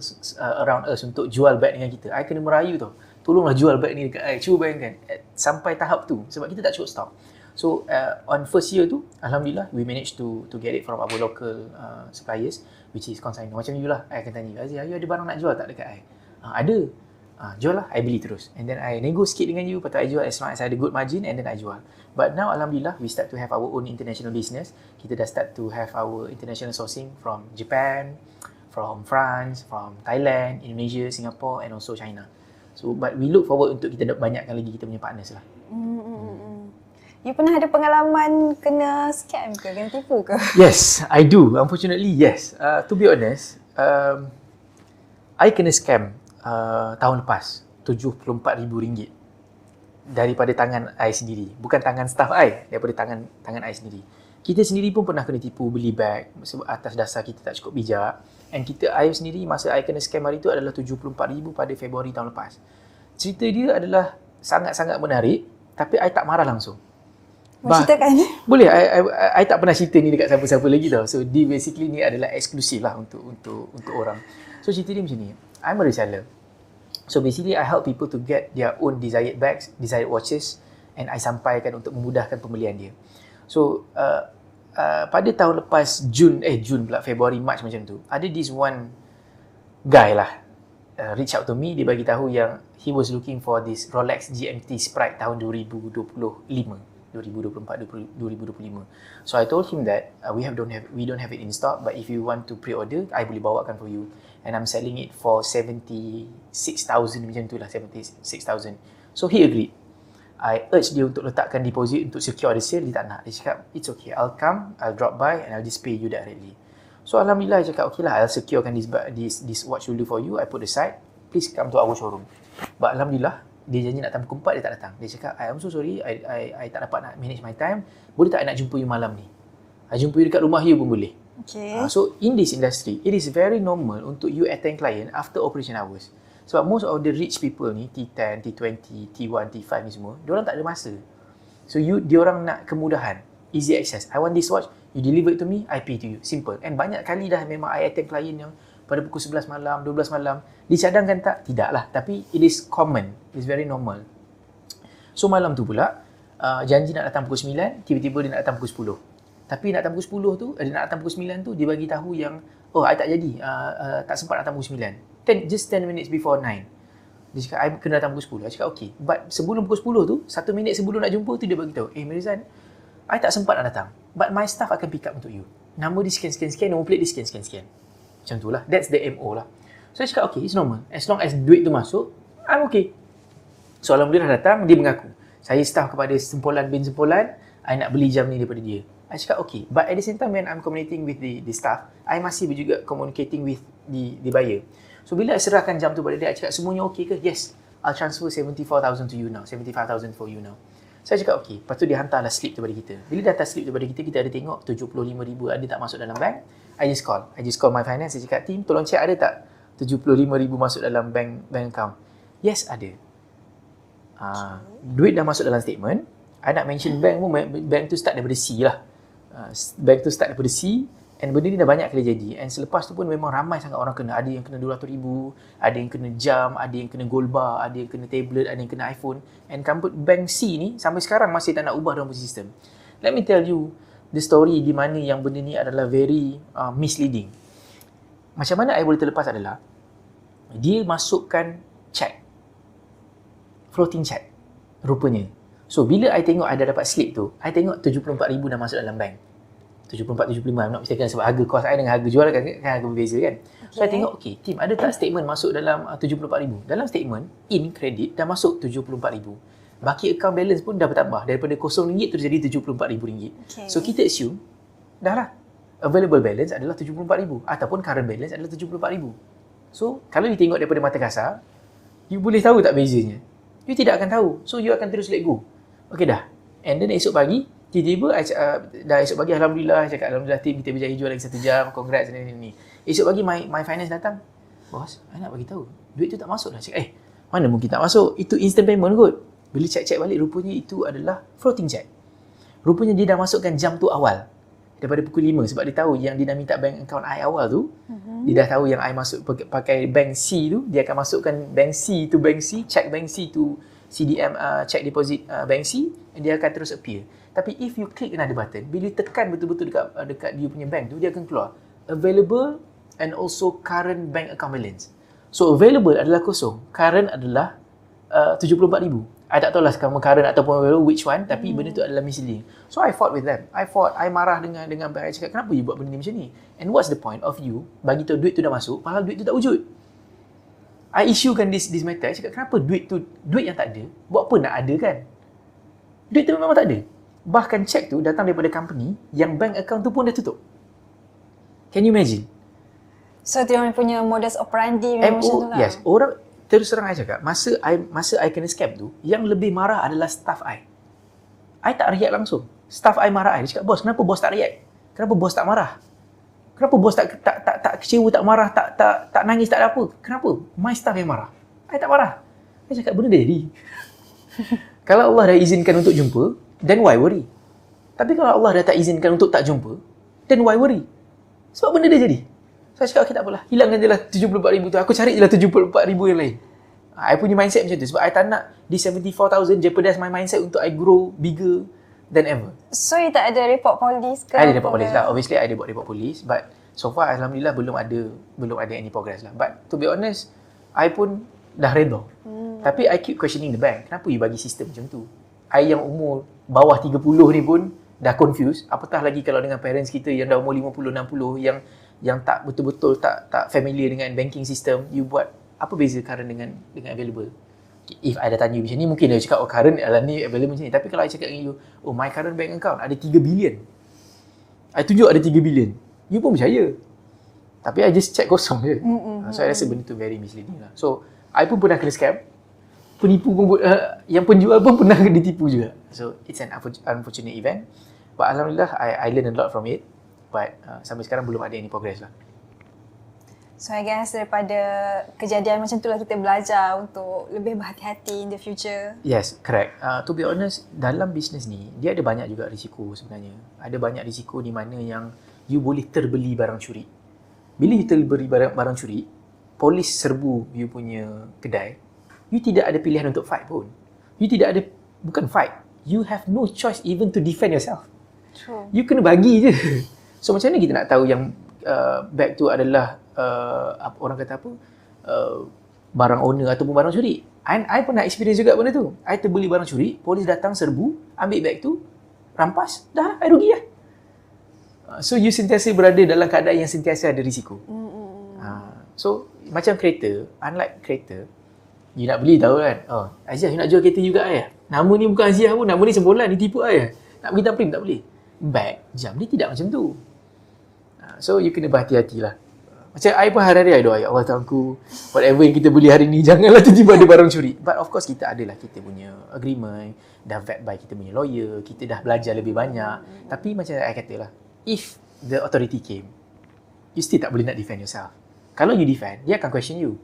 around us untuk jual beg dengan kita. I kena merayu tau. Tolonglah jual beg ni dekat I. Cuba bayangkan. Sampai tahap tu. Sebab kita tak cukup stok. So, on first year tu, Alhamdulillah, we managed to get it from our local suppliers, which is consignor. Macam you lah, I akan tanya, Aziz, you ada barang nak jual tak dekat I? Ada. Jual lah, I beli terus. And then I nego sikit dengan you, lepas tu I jual as long as I ada good margin, and then I jual. But now, Alhamdulillah, we start to have our own international business. Kita dah start to have our international sourcing from Japan, from France, from Thailand, Indonesia, Singapore, and also China. So, but we look forward untuk kita banyakkan lagi kita punya partners lah. You pernah ada pengalaman kena scam ke? Kena tipu ke? Yes, I do. Unfortunately, yes. To be honest, I kena scam tahun lepas RM74,000 daripada tangan I sendiri. Bukan tangan staff I, daripada tangan I sendiri. Kita sendiri pun pernah kena tipu beli bag atas dasar kita tak cukup bijak. And I sendiri, masa I kena scam hari tu adalah RM74,000 pada Februari tahun lepas. Cerita dia adalah sangat-sangat menarik, tapi I tak marah langsung. Ceritakan. Boleh, I tak pernah cerita ni dekat siapa-siapa lagi tau. So, dia basically ni adalah eksklusif lah untuk orang. So, cerita dia macam ni. I'm a reseller. So, basically I help people to get their own desired bags, desired watches, and I sampaikan untuk memudahkan pembelian dia. So, pada tahun lepas Jun pula, Februari, March macam tu, ada this one guy lah reach out to me. Dia bagi tahu yang he was looking for this Rolex GMT Sprite tahun 2024-2025. So I told him that we don't have it in stock, but if you want to pre-order, I boleh bawakan for you. And I'm selling it for 76,000 macam tu lah, 76,000. So he agreed. I urged dia untuk letakkan deposit untuk secure the sale. Dia tak nak. Dia cakap, it's okay, I'll come, I'll drop by and I'll just pay you directly. So Alhamdulillah, I cakap, okay lah, I'll securekan this watch will do for you. I put aside, please come to our showroom. But Alhamdulillah, dia janji nak datang pukul 4, dia tak datang. Dia cakap, I'm so sorry, I tak dapat nak manage my time. Boleh tak I nak jumpa you malam ni? I jumpa you dekat rumah you pun boleh. Okay. So in this industry, it is very normal untuk you attend client after operation hours. Sebab most of the rich people ni, T10, T20, T1, T5 ni semua, diorang tak ada masa. So diorang nak kemudahan, easy access. I want this watch, you deliver it to me, I pay to you. Simple. And banyak kali dah memang I attend client yang pada pukul 11 malam, 12 malam. Dicadangkan tak? Tidak lah. Tapi it is common. It's very normal. So malam tu pula, janji nak datang pukul 9, tiba-tiba dia nak datang pukul 10. Tapi nak datang pukul 10 tu, dia nak datang pukul 9 tu, dia bagi tahu yang, I tak jadi, tak sempat datang pukul 9. Just 10 minutes before 9. Dia cakap, I kena datang pukul 10. I cakap, okay. But sebelum pukul 10 tu, 1 minit sebelum nak jumpa tu, dia bagi tahu, Mirzan, I tak sempat nak datang. But my staff akan pick up untuk you. Nama dia sekian-sekian, nombor plate dia sekian-sekian. Macam tu lah. That's the MO lah. So, I cakap, okay, it's normal. As long as duit tu masuk, I'm okay. So Alhamdulillah datang, dia mengaku, saya staff kepada Sempolan bin Sempolan, I nak beli jam ni daripada dia. I cakap okay, but at the same time when I'm communicating with the staff, I masih juga communicating with the buyer. So bila I serahkan jam tu pada dia, I cakap semuanya okay ke? Yes, I'll transfer 74,000 to you now, 75,000 for you now. Saya cakap okay, lepas tu dia hantarlah slip tu pada kita. Bila dia hantar slip tu pada kita, kita ada tengok 75,000 ada tak masuk dalam bank. I just call my finance, saya cakap team tolong check ada tak 75,000 masuk dalam bank account. Yes, ada. Duit dah masuk dalam statement. I nak mention bank pun, bank tu start daripada C lah. Bank tu start daripada C, and benda ni dah banyak kali jadi. And selepas tu pun memang ramai sangat orang kena. Ada yang kena 200,000, ada yang kena jam, ada yang kena gold bar, ada yang kena tablet, ada yang kena iPhone. And bank C ni sampai sekarang masih tak nak ubah dalam sistem. Let me tell you the story di mana yang benda ni adalah very misleading. Macam mana I boleh terlepas adalah dia masukkan check, floating check rupanya. So bila I tengok I dah dapat slip tu, I tengok 74,000 dah masuk dalam bank. 74, 75, I'm not mistaken, sebab harga kos I dengan harga jual kan harga berbeza kan. So I tengok okay, team ada tak statement masuk dalam 74,000? Dalam statement in credit dah masuk 74,000. Baki account balance pun dah bertambah daripada RM0 terus jadi RM74,000. So kita assume dah lah available balance adalah 74,000 ataupun current balance adalah 74,000. So kalau you tengok daripada mata kasar, you boleh tahu tak bezanya? You tidak akan tahu. So you akan terus let go. Okay dah. And then esok pagi tiba-tiba dah esok pagi Alhamdulillah, cakap Alhamdulillah team kita berjaya jual lagi 1 jam, congrats ni. Esok pagi my finance datang, bos, I nak bagi tahu duit tu tak masuk dah. Cakap mana mungkin tak masuk, itu instant payment kot. Bila check balik rupanya itu adalah floating check. Rupanya dia dah masukkan jam tu awal daripada pukul 5 sebab dia tahu yang dia dah minta bank account I awal tu. Dia dah tahu yang I masuk pakai bank C tu, dia akan masukkan bank C to bank C, check bank C to CDM, check deposit bank C, and dia akan terus appear. Tapi if you click another button, bila tekan betul-betul dekat dia punya bank tu, dia akan keluar available and also current bank account balance. So available adalah kosong, current adalah 74,000. I tak tahulah sekarang current ataupun available which one, tapi benda tu adalah misleading. So I fought with them. I marah dengan bank. I cakap kenapa you buat benda ni macam ni? And what's the point of you bagi tahu duit tu dah masuk, padahal duit tu tak wujud? I issuekan this matter. I cakap kenapa duit yang tak ada, buat apa nak ada kan? Duit tu memang tak ada. Bahkan cek tu datang daripada company yang bank account tu pun dah tutup. Can you imagine? So dia punya modus operandi memang macam tu lah. Yes, orang terus terang I cakap, masa I kena scam tu, yang lebih marah adalah staff I. I tak react langsung. Staff I marah I. Dia cakap, bos, kenapa bos tak react? Kenapa bos tak marah? Kenapa bos tak kecewa, tak marah, tak nangis, tak ada apa? Kenapa? My staff yang marah. I tak marah. I cakap, benda dah jadi. Kalau Allah dah izinkan untuk jumpa, then why worry? Tapi kalau Allah dah tak izinkan untuk tak jumpa, then why worry? Sebab benda dah jadi. So, saya cakap, okay, tak apalah. Hilangkan je lah 74,000 tu. Aku cari je lah 74,000 yang lain. I punya mindset macam tu. Sebab I tak nak di 74,000 jeopardize my mindset untuk I grow bigger than ever. So, you tak ada report polis ke? I ada report polis lah. Obviously, I ada buat report polis. But so far, Alhamdulillah, belum ada any progress lah. But to be honest, I pun dah redha. Tapi I keep questioning the bank. Kenapa you bagi sistem macam tu? I yang umur bawah 30 ni pun dah confused. Apatah lagi kalau dengan parents kita yang dah umur 50, 60 yang tak betul-betul tak familiar dengan banking system, you buat apa beza current dengan available? If I dah tanya you macam ni, mungkin dia cakap, oh current adalah ni, available macam ni. Tapi kalau I cakap dengan you, oh my current bank account ada 3 billion. I tunjuk ada 3 billion. You pun percaya. Tapi I just check kosong je. So I rasa benda tu very misleading lah. So I pun pernah kena scam. Penipu pun, yang penjual pun pernah ditipu juga. So it's an unfortunate event. But Alhamdulillah, I learn a lot from it. But sampai sekarang belum ada any progress lah. So I guess daripada kejadian macam tu lah kita belajar untuk lebih berhati-hati in the future. Yes, correct. To be honest, dalam bisnes ni, dia ada banyak juga risiko sebenarnya. Ada banyak risiko di mana yang you boleh terbeli barang curi. Bila you terbeli barang curi, polis serbu you punya kedai, you tidak ada pilihan untuk fight pun. You tidak ada, bukan fight, you have no choice even to defend yourself. True. You kena bagi je. So macam mana kita nak tahu yang bag tu adalah orang kata apa, barang owner ataupun barang curi? I pernah experience juga benda tu. I terbeli barang curi, polis datang serbu, ambil bag tu, rampas, dah I rugi lah. So you sentiasa berada dalam keadaan yang sentiasa ada risiko. So macam kereta, unlike kereta, You nak beli tahu kan? Oh, Aziah, you nak jual kereta juga ayah? Nama ni bukan Aziah pun, nama ni sembolan, ni tipu ayah. Nak bagi tamprim tak boleh. Bag, jam ni tidak macam tu. So you kena berhati-hatilah. Macam I pun hari-hari I doa, ya Allah Tuhanku, whatever yang kita beli hari ni, janganlah tiba-tiba ada barang curi. But of course kita adalah kita punya agreement, dah vet by kita punya lawyer, kita dah belajar lebih banyak. Tapi macam I katalah, if the authority came, you still tak boleh nak defend yourself. Kalau you defend, dia akan question you.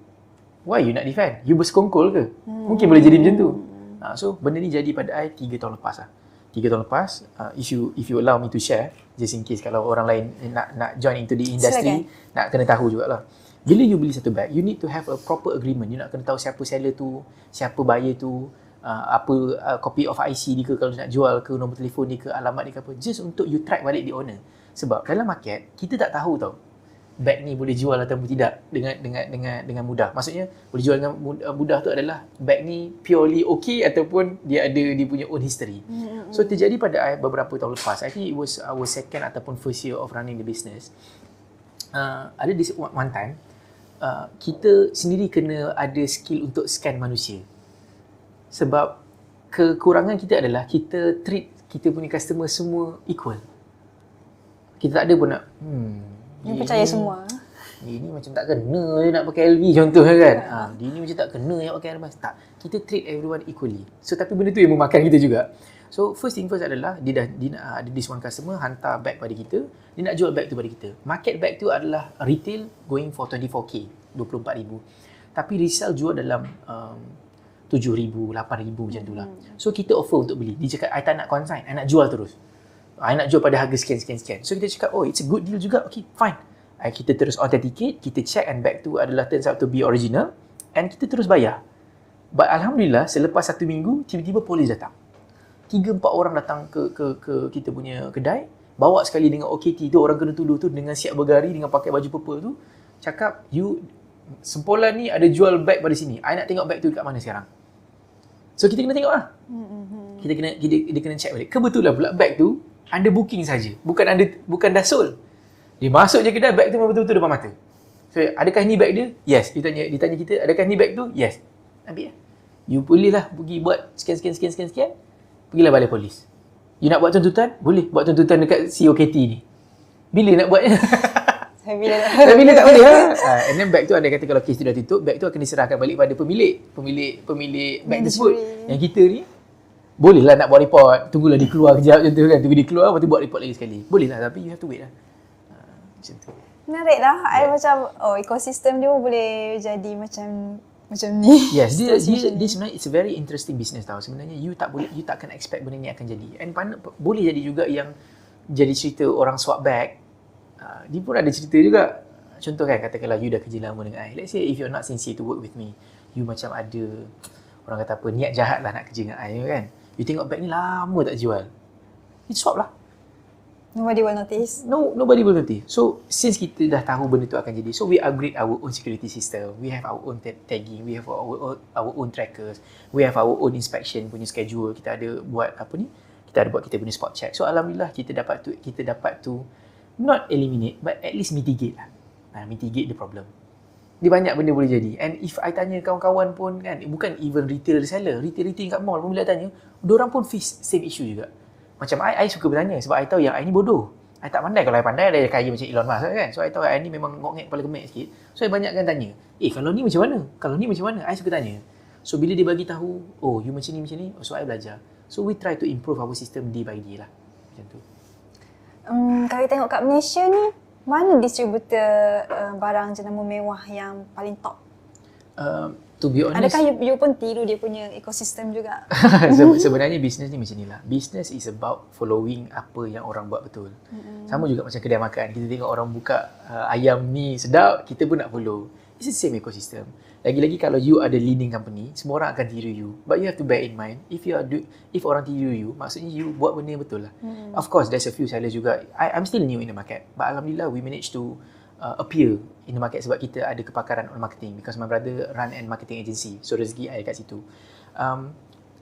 Why you nak defend? You bersekongkol ke? Mungkin boleh jadi macam tu. So benda ni jadi pada I 3 tahun lepas lah. 3 tahun lepas, if you allow me to share, just in case kalau orang lain nak join into the industry, nak kena tahu jugalah. Bila you beli satu bag, you need to have a proper agreement. You nak kena tahu siapa seller tu, siapa buyer tu, apa copy of IC dia ke kalau nak jual ke, nombor telefon dia ke, alamat dia ke apa. Just untuk you track balik the owner. Sebab dalam market, kita tak tahu tau bag ni boleh jual ataupun tidak dengan mudah. Maksudnya boleh jual dengan mudah tu adalah bag ni purely okay ataupun dia ada dia punya own history. So terjadi pada I beberapa tahun lepas. I think it was our second ataupun first year of running the business. Ada this one time kita sendiri kena ada skill untuk scan manusia. Sebab kekurangan kita adalah kita treat kita punya customer semua equal. Kita tak ada pun nak Dia percaya semua. Dia ni macam tak kena je nak pakai LV contohnya kan. Dia ni macam tak kena nak pakai Hermes. Tak. Kita treat everyone equally. So tapi benda tu yang memakan kita juga. So first thing first adalah dia ada this one customer hantar bag pada kita. Dia nak jual bag tu pada kita. Market bag tu adalah retail going for 24k, 24,000. Tapi resell jual dalam 7,000, 8,000 macam tu lah. So kita offer untuk beli. Dia cakap, I tak nak consign, I nak jual terus. I nak jual pada harga sekian. So kita cakap, oh it's a good deal juga. Okay, fine. Kita terus authenticate, kita check and bag tu adalah turns out to be original and kita terus bayar. But Alhamdulillah, selepas 1 minggu, tiba-tiba polis datang. 3-4 orang datang ke kita punya kedai, bawa sekali dengan OKT tu, orang kena tuduh tu dengan siap bergari, dengan pakai baju purple tu, cakap, you, sempolan ni ada jual bag pada sini. I nak tengok bag tu dekat mana sekarang. So kita kena tengok lah. Dia kena check balik. Kebetulan pula bag tu under booking saja, bukan dah sold. Dia masuk je kedai, bag tu betul-betul depan mata. So, adakah ni bag dia? Yes. Dia tanya kita, adakah ni bag tu? Yes. Ambil lah. You bolehlah pergi buat sekian. Pergilah balai polis. You nak buat tuntutan? Boleh buat tuntutan dekat COKT ni. Bila nak buatnya? Bila tak boleh lah. And then bag tu anda kata kalau kes tu dah tutup, bag tu akan diserahkan balik pada pemilik bag tersebut. Yang kita ni bolehlah nak buat report, tunggulah dia keluar kejap macam tu kan, tunggu dia keluar lepas tu buat report lagi sekali. Bolehlah tapi you have to wait lah. Macam tu. Menarik lah. I macam ekosistem dia pun boleh jadi macam ni. Yes, dia sebenarnya it's a very interesting business tau. Sebenarnya you takkan expect benda ni akan jadi. And boleh jadi juga yang jadi cerita orang swap bag. Dia pun ada cerita juga. Contoh kan, katakanlah you dah kerja lama dengan I. Let's say if you're not sincere to work with me, you macam ada orang kata apa, niat jahat lah nak kerja dengan I kan. You tengok bag ni lama tak jual, you swap lah. Nobody will notice. No, nobody will notice. So since kita dah tahu benda tu akan jadi, so we upgrade our own security system. We have our own tagging, we have our own trackers, we have our own inspection punya schedule. Kita ada buat kita punya spot check. So alhamdulillah kita dapat tu not eliminate but at least mitigate lah. Mitigate the problem. Dia banyak benda boleh jadi. And if I tanya kawan-kawan pun kan, bukan even retail reseller, retail kat mall pun bila I tanya, diorang pun face same issue juga. Macam I suka bertanya sebab I tahu yang I ni bodoh. I tak pandai. Kalau I pandai, ada kaya macam Elon Musk kan. So I tahu I ni memang ngok-ngek kepala kemek sikit. So I banyakkan tanya, kalau ni macam mana? Kalau ni macam mana? I suka tanya. So bila dia bagi tahu, oh you macam ni, so I belajar. So we try to improve our system day by day lah. Macam tu. Kalau tengok kat Malaysia ni, mana distributor barang jenama mewah yang paling top? To be honest, adakah you pun tiru dia punya ekosistem juga? Sebenarnya bisnes ni macam ni lah. Business is about following apa yang orang buat betul. Sama juga macam kedai makan. Kita tengok orang buka ayam ni sedap, kita pun nak follow. It's the same ecosystem. Lagi-lagi kalau you ada leading company, semua orang akan tiru you. But you have to bear in mind, if orang tiru you, maksudnya you buat benda yang betul lah. Of course, there's a few sellers juga. I'm still new in the market. But Alhamdulillah, we managed to appear in the market sebab kita ada kepakaran on marketing. Because my brother run an marketing agency. So rezeki I kat situ.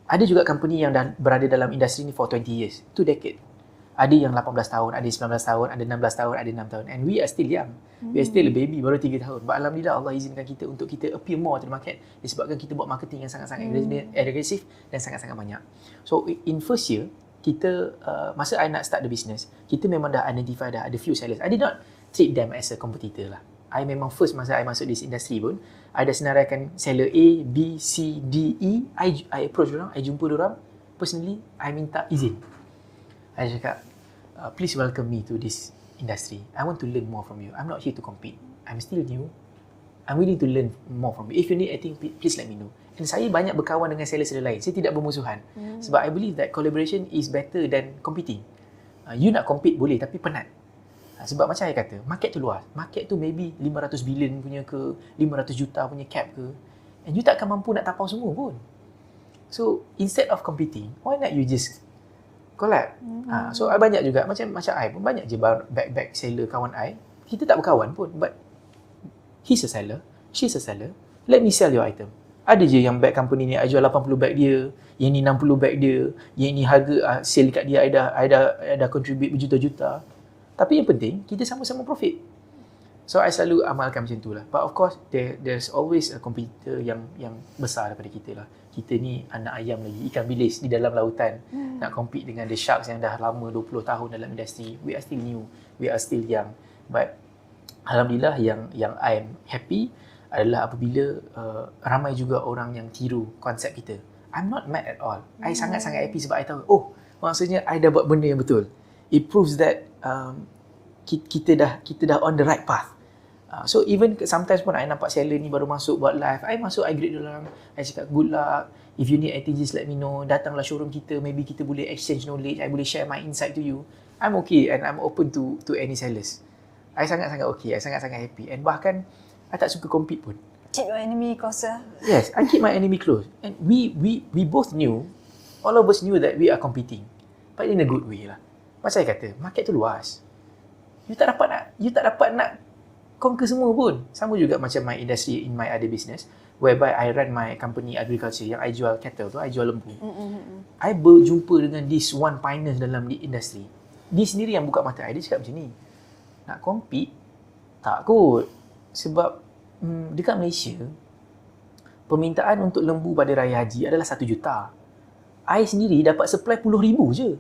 Ada juga company yang dah berada dalam industri ni for 20 years. 2 decade. Ada yang 18 tahun, ada 19 tahun, ada 16 tahun, ada 6 tahun. And we are still young. We are still a baby, baru 3 tahun. But Alhamdulillah Allah izinkan kita untuk kita appear more to the market disebabkan kita buat marketing yang sangat-sangat agresif dan sangat-sangat banyak. So in first year, kita masa I nak start the business, kita memang dah identify dah ada few sellers. I did not treat them as a competitor lah. I memang first masa I masuk this industry pun, I dah senaraikan seller A, B, C, D, E. I approach diorang, I jumpa diorang. Personally, I minta izin. I cakap, please welcome me to this industry. I want to learn more from you. I'm not here to compete. I'm still new. I'm willing to learn more from you. If you need anything, please let me know. And saya banyak berkawan dengan seller-seller lain. Saya tidak bermusuhan. Sebab I believe that collaboration is better than competing. You nak compete boleh, tapi penat. Sebab macam saya kata, market tu luas. Market tu maybe 500 billion punya ke, 500 juta punya cap ke. And you takkan mampu nak tapau semua pun. So, instead of competing, why not you just collab? So, I banyak juga. Macam I pun banyak je bag seller kawan I. Kita tak berkawan pun. But, he's a seller. She's a seller. Let me sell your item. Ada je yang bag company ni, I jual 80 bag dia. Yang ni 60 bag dia. Yang ni harga sale kat dia, I dah contribute berjuta-juta. Tapi yang penting, kita sama-sama profit. So, I selalu amalkan macam tu lah. But of course, there's always a competitor yang besar daripada kita lah. Kita ni anak ayam lagi, ikan bilis di dalam lautan. Nak compete dengan the sharks yang dah lama 20 tahun dalam industri. We are still new. We are still young. But, Alhamdulillah yang I am happy adalah apabila ramai juga orang yang tiru konsep kita. I'm not mad at all. I sangat-sangat happy sebab I tahu, maksudnya I dah buat benda yang betul. It proves that kita dah on the right path. So even sometimes pun I nampak seller ni baru masuk buat live, I greet diorang, I cakap good luck, if you need anything just let me know, datanglah showroom kita, maybe kita boleh exchange knowledge, I boleh share my insight to you. I'm okay and I'm open to any sellers. I sangat-sangat okay, I sangat-sangat happy, and bahkan I tak suka compete pun. Keep your enemy closer. Yes, I keep my enemy close. And we both knew, all of us knew that we are competing, but in a good way lah. Macam saya kata, market tu luas. You tak dapat nak conquer semua pun. Sama juga macam my industry in my other business, whereby I run my company agriculture yang I jual cattle tu, I jual lembu. I berjumpa dengan this one pioneer dalam industry. Dia sendiri yang buka mata I, dia cakap macam ni. Nak compete? Tak kot. Sebab dekat Malaysia, permintaan untuk lembu pada Raya Haji adalah 1 juta. I sendiri dapat supply 10,000 je.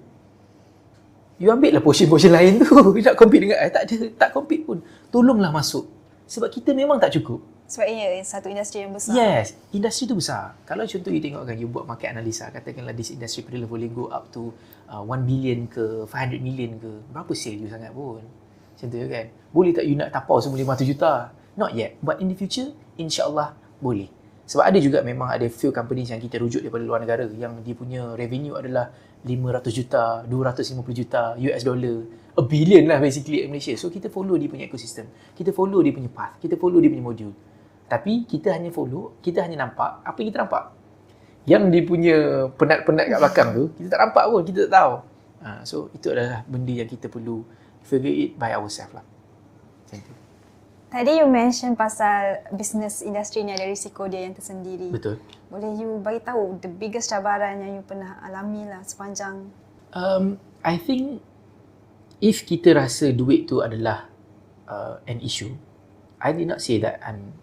You ambil lah portion-portion lain tu. Nak compete dengan I, tak compete pun. Tolonglah masuk. Sebab kita memang tak cukup. Sebab ia satu industri yang besar. Yes, industri tu besar. Kalau contoh you tengokkan, you buat market analisa, katakanlah this industry boleh go up to 1 billion ke, 500 million ke. Berapa sale you sangat pun. Macam tu kan. Boleh tak you nak tapau semua 500 juta? Not yet. But in the future, insyaAllah boleh. Sebab ada juga memang ada few companies yang kita rujuk daripada luar negara yang dia punya revenue adalah 500 juta, 250 juta US dollar, a billion lah basically in Malaysia. So kita follow dia punya ekosistem, kita follow dia punya path, kita follow dia punya modul. Tapi kita hanya follow, kita hanya nampak apa yang kita nampak. Yang dia punya penat-penat kat belakang tu, kita tak nampak pun, kita tak tahu. So itu adalah benda yang kita perlu figure it by ourselves lah. Macam tu. Tadi you mention pasal business industry ni ada risiko dia yang tersendiri. Betul. Boleh you bagi tahu the biggest cabaran yang you pernah alami lah sepanjang? I think if kita rasa duit tu adalah an issue, I did not say that I'm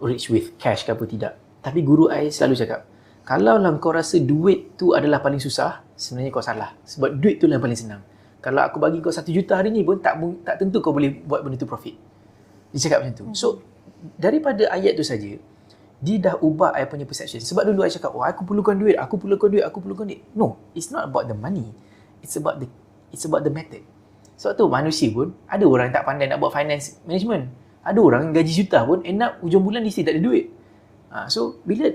rich with cash ke apa tidak. Tapi guru I selalu cakap, kalau lah kau rasa duit tu adalah paling susah, sebenarnya kau salah. Sebab duit tu lah yang paling senang. Kalau aku bagi kau 1 juta hari ni pun tak tentu kau boleh buat benda tu profit. Dia cakap macam tu. So, daripada ayat tu saja, dia dah ubah I punya perception. Sebab dulu I cakap, aku perlukan duit. No, it's not about the money. It's about the method. Sebab tu manusia pun, ada orang yang tak pandai nak buat finance management. Ada orang yang gaji juta pun, end up hujung bulan dia still tak ada duit. So, bila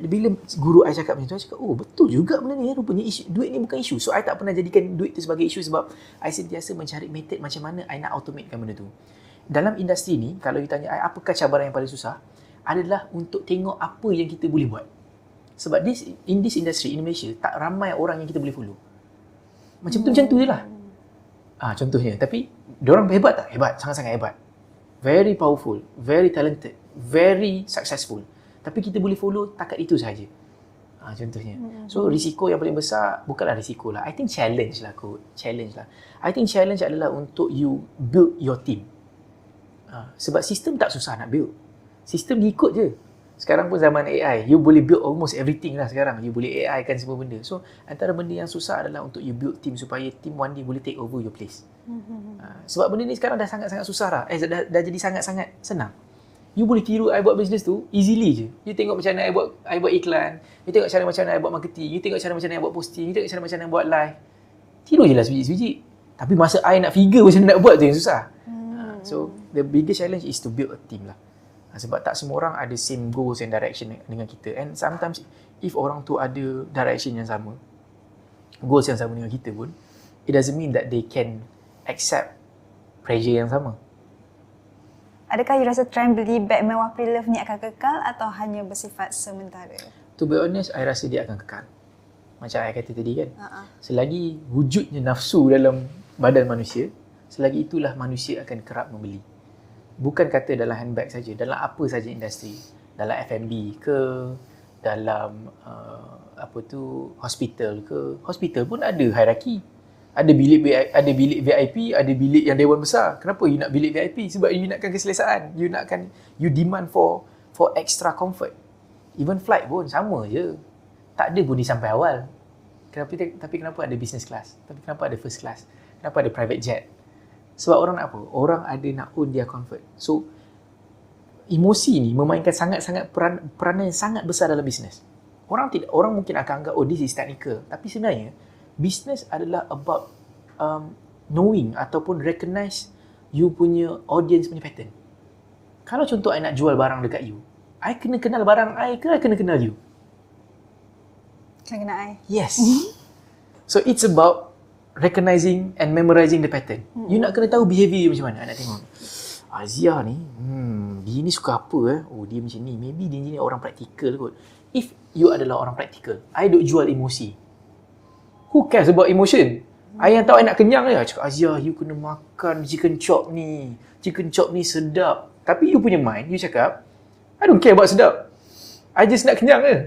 guru I cakap macam tu, I cakap, betul juga benda ni. Rupanya duit ni bukan isu. So, I tak pernah jadikan duit tu sebagai isu sebab I sentiasa mencari method macam mana I nak automatekan benda tu. Dalam industri ni, kalau you tanya I, apakah cabaran yang paling susah? Adalah untuk tengok apa yang kita boleh buat. Sebab in this industry, in Malaysia, tak ramai orang yang kita boleh follow. Macam tu je lah. Contohnya. Tapi, diorang hebat tak? Hebat. Sangat-sangat hebat. Very powerful. Very talented. Very successful. Tapi kita boleh follow takat itu sahaja. Contohnya. So risiko yang paling besar bukanlah risiko lah. I think challenge lah kot. I think challenge adalah untuk you build your team. Sebab sistem tak susah nak build. Sistem diikut je. Sekarang pun zaman AI, you boleh build almost everything lah sekarang. You boleh AI kan semua benda. So antara benda yang susah adalah untuk you build team supaya team one day boleh take over your place. Sebab benda ni sekarang dah sangat-sangat susah lah. Dah jadi sangat-sangat senang. You boleh tiru I buat business tu easily je. You tengok macam mana I buat iklan. You tengok cara macam mana I buat marketing. You tengok cara macam mana I buat posting. You tengok cara macam mana I buat live. Tiru je lah sebiji-sebiji. Tapi masa I nak figure macam mana nak buat tu yang susah. So the biggest challenge is to build a team lah. Sebab tak semua orang ada same goals and direction dengan kita. And sometimes if orang tu ada direction yang sama, goals yang sama dengan kita pun, it doesn't mean that they can accept pressure yang sama. Adakah you rasa trend beli beg mewah pre-love ni akan kekal atau hanya bersifat sementara? To be honest, I rasa dia akan kekal. Macam I kata tadi kan. Selagi wujudnya nafsu dalam badan manusia, selagi itulah manusia akan kerap membeli. Bukan kata dalam handbag saja, dalam apa saja industri. Dalam F&B ke, dalam hospital ke. Hospital pun ada hierarki. Ada bilik VIP, ada bilik yang dewan besar. Kenapa you nak bilik VIP? Sebab you nakkan keselesaan. You demand for extra comfort. Even flight pun sama je. Tak ada pun di sampai awal. Tapi kenapa ada business class? Tapi kenapa ada first class? Kenapa ada private jet? Sebab orang nak apa? Orang ada nak own their comfort. So, emosi ni memainkan sangat-sangat peranan yang sangat besar dalam bisnes. Orang mungkin akan anggap, oh this is technical. Tapi sebenarnya, business adalah about knowing ataupun recognize you punya audience punya pattern. Kalau contoh I nak jual barang dekat you, I kena kenal barang I ke I kena kenal you? Kena kenal I. Yes. So it's about recognizing and memorizing the pattern. You nak kena tahu behavior you macam mana. I nak tengok Azia ni, dia ni suka apa Oh dia macam ni, maybe dia ni orang praktikal kot. If you adalah orang praktikal, I duk jual emosi. Who cares about emotion? I yang tahu I nak kenyang je. Cakap, Azia, you kena makan chicken chop ni. Chicken chop ni sedap. Tapi you punya mind, you cakap, I don't care about sedap. I just nak kenyang je.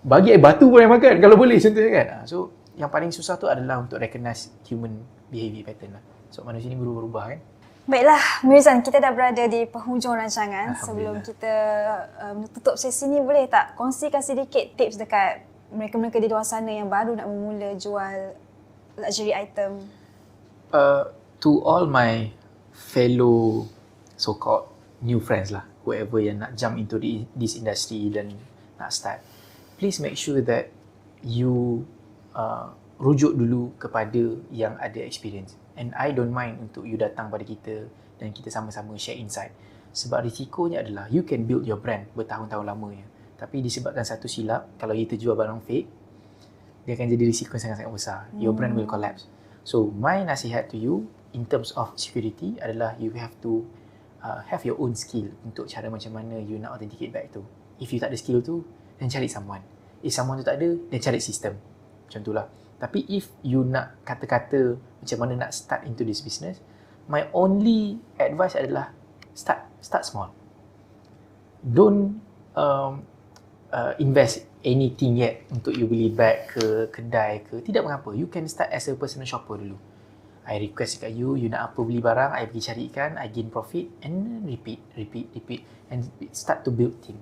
Bagi I batu pun I makan kalau boleh contohnya kan. So, yang paling susah tu adalah untuk recognize human behavior pattern lah. So, manusia ni berubah-ubah kan. Baiklah, Mirzan, kita dah berada di penghujung rancangan. Sebelum kita tutup sesi ni, boleh tak kongsikan sedikit tips dekat mereka-mereka di luar sana yang baru nak memula jual luxury item? To all my fellow so-called new friends lah, whoever yang nak jump into this industry dan nak start, please make sure that you rujuk dulu kepada yang ada experience. And I don't mind untuk you datang pada kita dan kita sama-sama share insight. Sebab risikonya adalah you can build your brand bertahun-tahun lamanya. Tapi disebabkan satu silap, kalau you terjual barang fake, dia akan jadi risiko yang sangat-sangat besar. Your brand will collapse. So, my nasihat to you in terms of security adalah you have to have your own skill untuk cara macam mana you nak authenticate bag tu. If you tak ada skill tu, then cari someone. If someone tu tak ada, then cari sistem. Macam tu lah. Tapi if you nak kata-kata macam mana nak start into this business, my only advice adalah start small. Don't invest anything yet untuk you beli bag ke kedai ke. Tidak mengapa. You can start as a personal shopper dulu. I request dekat you nak apa beli barang, I pergi carikan, I gain profit and repeat and start to build team.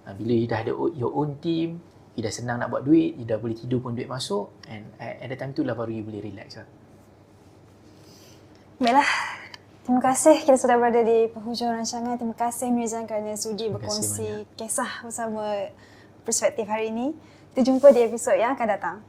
Bila you dah ada your own team, you dah senang nak buat duit, you dah boleh tidur pun duit masuk, and at the time tu lah baru you boleh relax lah. Baiklah. Terima kasih kita sudah berada di penghujung rancangan. Terima kasih Mirzan kerana sudi berkongsi kisah bersama Perspektif hari ini. Kita jumpa di episod yang akan datang.